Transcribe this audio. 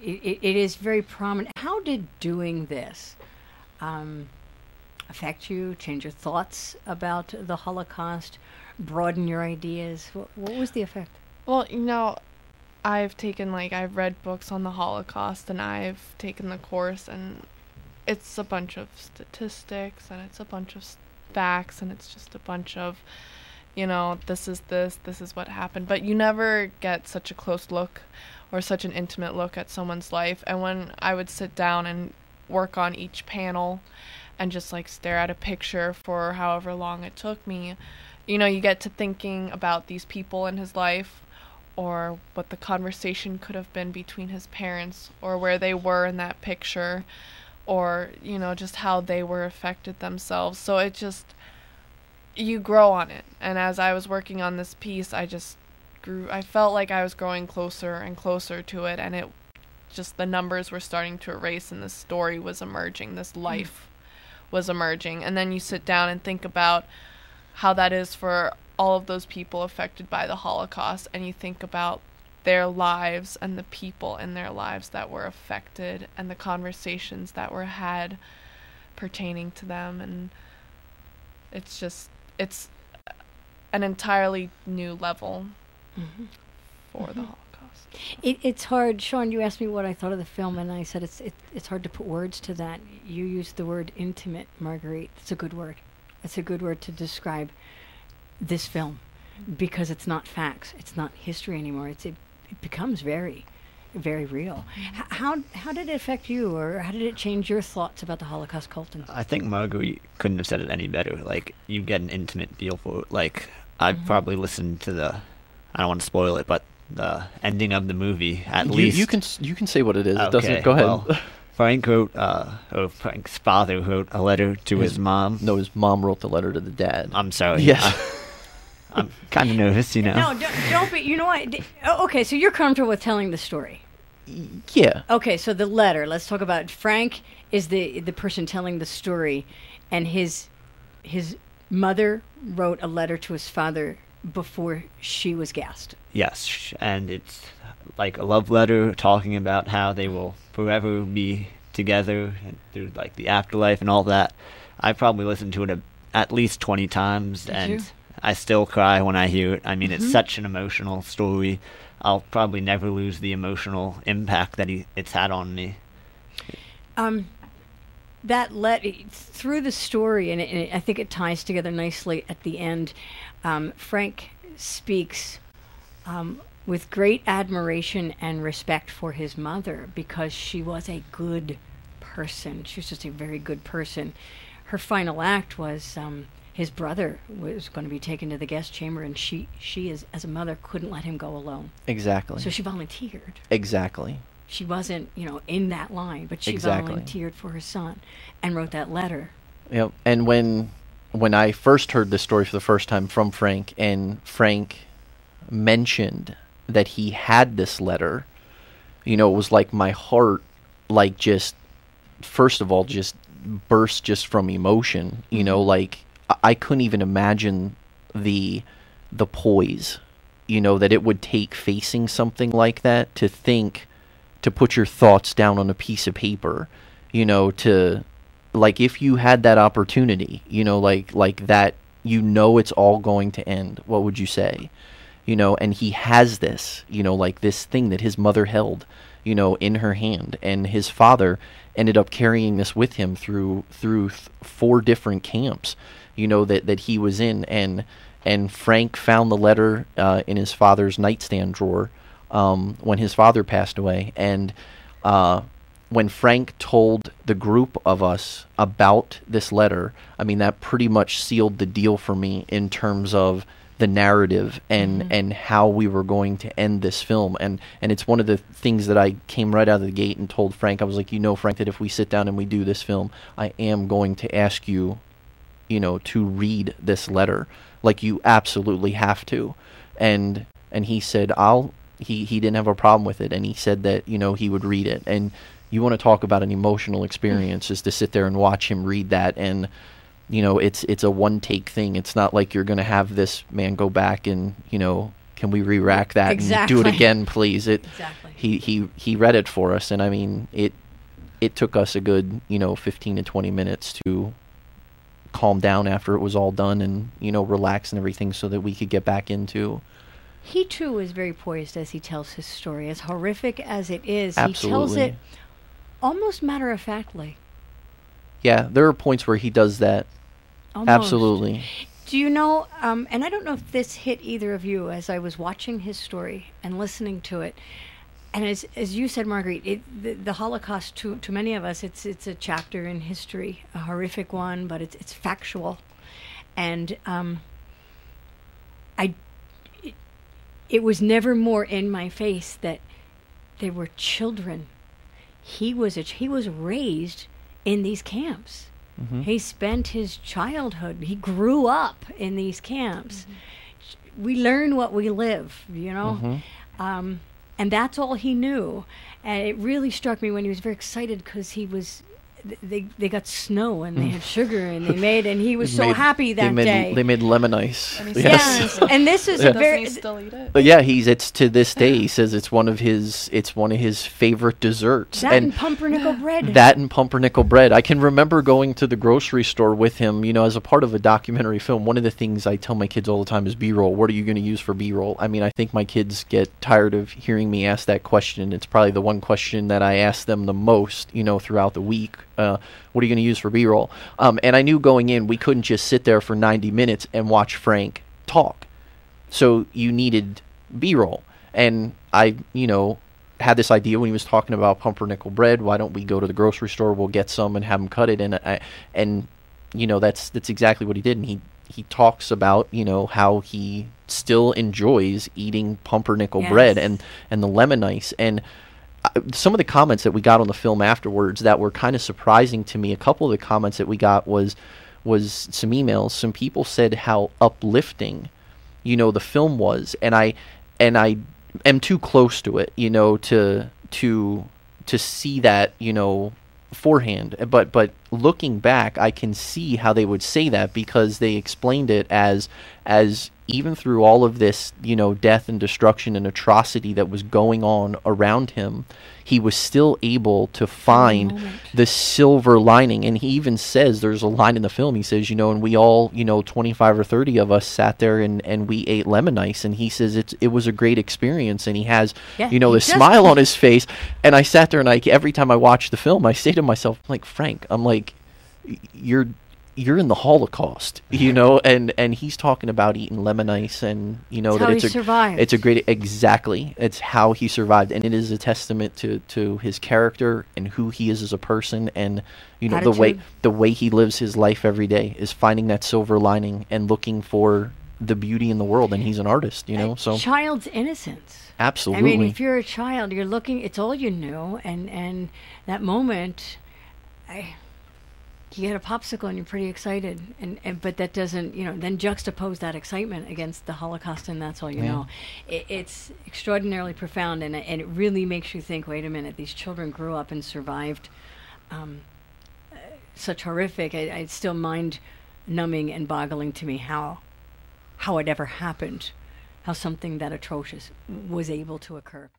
it is very prominent. How did doing this affect you, change your thoughts about the Holocaust, broaden your ideas? What was the effect? Well, I've read books on the Holocaust, and I've taken the course, and it's a bunch of statistics, and it's a bunch of facts, and it's just a bunch of, this is what happened. But you never get such a close look or such an intimate look at someone's life. And when I would sit down and work on each panel and just stare at a picture for however long it took me, you get to thinking about these people in his life, or what the conversation could have been between his parents, or where they were in that picture, or, just how they were affected themselves. So it just, you grow on it. And as I was working on this piece, I just grew. I felt like I was growing closer and closer to it, and it just, the numbers were starting to erase, and this story was emerging, this life was emerging. And then you sit down and think about how that is for all of those people affected by the Holocaust, and you think about their lives and the people in their lives that were affected, and the conversations that were had pertaining to them. And it's an entirely new level for the Holocaust. It's hard. Sean, you asked me what I thought of the film, and I said it's hard to put words to that. You used the word intimate, Marguerite. It's a good word. It's a good word to describe this film, because it's not facts. It's not history anymore. It becomes very, very real. How did it affect you, or how did it change your thoughts about the Holocaust, Colton? I think Marguerite couldn't have said it any better. You get an intimate feel for it. I've probably listened to I don't want to spoil it, but the ending of the movie at least. You can say what it is. Okay, It doesn't. Go ahead. Well, Frank's father wrote a letter to his mom. No, his mom wrote the letter to the dad. I'm sorry. Yes. I'm kind of nervous, No, don't be. You know what? Okay, so you're comfortable with telling the story. Yeah. Okay, so the letter. Let's talk about Frank is the person telling the story, and his mother wrote a letter to his father before she was gassed. Yes, and it's like a love letter talking about how they will forever be together and through the afterlife and all that. I probably listened to it at least 20 times, and I still cry when I hear it. I mean, it's such an emotional story. I'll probably never lose the emotional impact that it's had on me. That through the story, and I think it ties together nicely at the end. Frank speaks with great admiration and respect for his mother, because she was a good person. She was just a very good person. Her final act was his brother was going to be taken to the guest chamber, and she as a mother, couldn't let him go alone. Exactly. So she volunteered. Exactly. She wasn't, in that line, but she volunteered for her son and wrote that letter. Yep. And when I first heard this story for the first time from Frank, and Frank mentioned that he had this letter, it was like my heart, just, first of all, just burst just from emotion. I couldn't even imagine the poise, that it would take facing something like that, to put your thoughts down on a piece of paper, to, if you had that opportunity, like that, it's all going to end, what would you say? And he has this, this thing that his mother held, in her hand, and his father ended up carrying this with him through 4 different camps, that he was in, and Frank found the letter in his father's nightstand drawer when his father passed away, and when Frank told the group of us about this letter, I mean, that pretty much sealed the deal for me in terms of the narrative and how we were going to end this film. And it's one of the things that I came right out of the gate and told Frank. I was like, Frank, that if we sit down and we do this film, I am going to ask you, to read this letter. Like, you absolutely have to. And he said, he didn't have a problem with it. And he said that, he would read it. And you want to talk about an emotional experience, is to sit there and watch him read that. And, it's a one-take thing. It's not like you're going to have this man go back and, can we re-rack that and do it again, please? Exactly. he read it for us, and I mean it took us a good 15 to 20 minutes to calm down after it was all done, and relax and everything, so that we could get back into. He too is very poised as he tells his story, as horrific as it is. Absolutely. He tells it almost matter-of-factly. Yeah, there are points where he does that. Almost. Absolutely. Do you know, and I don't know if this hit either of you as I was watching his story and listening to it, and as you said, Marguerite, the Holocaust, to many of us, it's a chapter in history, a horrific one, but it's factual. And it was never more in my face that they were children. He was raised in these camps. Mm-hmm. He spent his childhood. He grew up in these camps. Mm-hmm. We learn what we live, Mm-hmm. And that's all he knew. And it really struck me when he was very excited because they got snow and they had sugar and he was so happy that day. They made lemon ice. Yes. And this is a very. Doesn't he still eat it? But yeah, it's to this day. He says it's one of his favorite desserts. That and pumpernickel bread. That and pumpernickel bread. I can remember going to the grocery store with him. As a part of a documentary film, one of the things I tell my kids all the time is B-roll. What are you going to use for B-roll? I mean, I think my kids get tired of hearing me ask that question. It's probably the one question that I ask them the most, throughout the week. What are you going to use for B-roll? And I knew going in we couldn't just sit there for 90 minutes and watch Frank talk. So you needed B-roll. And I, had this idea when he was talking about pumpernickel bread. Why don't we go to the grocery store? We'll get some and have him cut it. And that's exactly what he did. And he talks about, how he still enjoys eating pumpernickel bread and the lemon ice. And some of the comments that we got on the film afterwards that were kind of surprising to me, a couple of the comments that we got was some emails. Some people said how uplifting, the film was, and I am too close to it, to see that, beforehand. But looking back, I can see how they would say that, because they explained it as even through all of this, death and destruction and atrocity that was going on around him, he was still able to find the silver lining. And he even says, there's a line in the film, he says, and we all, 25 or 30 of us sat there and we ate lemon ice. And he says it was a great experience. And he has, this smile on his face. And I sat there and every time I watch the film, I say to myself, like, Frank, I'm like, you're in the Holocaust, and he's talking about eating lemon ice, and survived. It's a great, exactly. It's how he survived, and it is a testament to his character and who he is as a person, and Attitude. the way he lives his life every day is finding that silver lining and looking for the beauty in the world. And he's an artist, so child's innocence. Absolutely. I mean, if you're a child, you're looking. It's all you knew, and that moment, you get a popsicle and you're pretty excited, but that doesn't, then juxtapose that excitement against the Holocaust, and that's all you know. It's extraordinarily profound, and it really makes you think, wait a minute, these children grew up and survived such horrific, it's still mind-numbing and boggling to me how it ever happened, how something that atrocious was able to occur.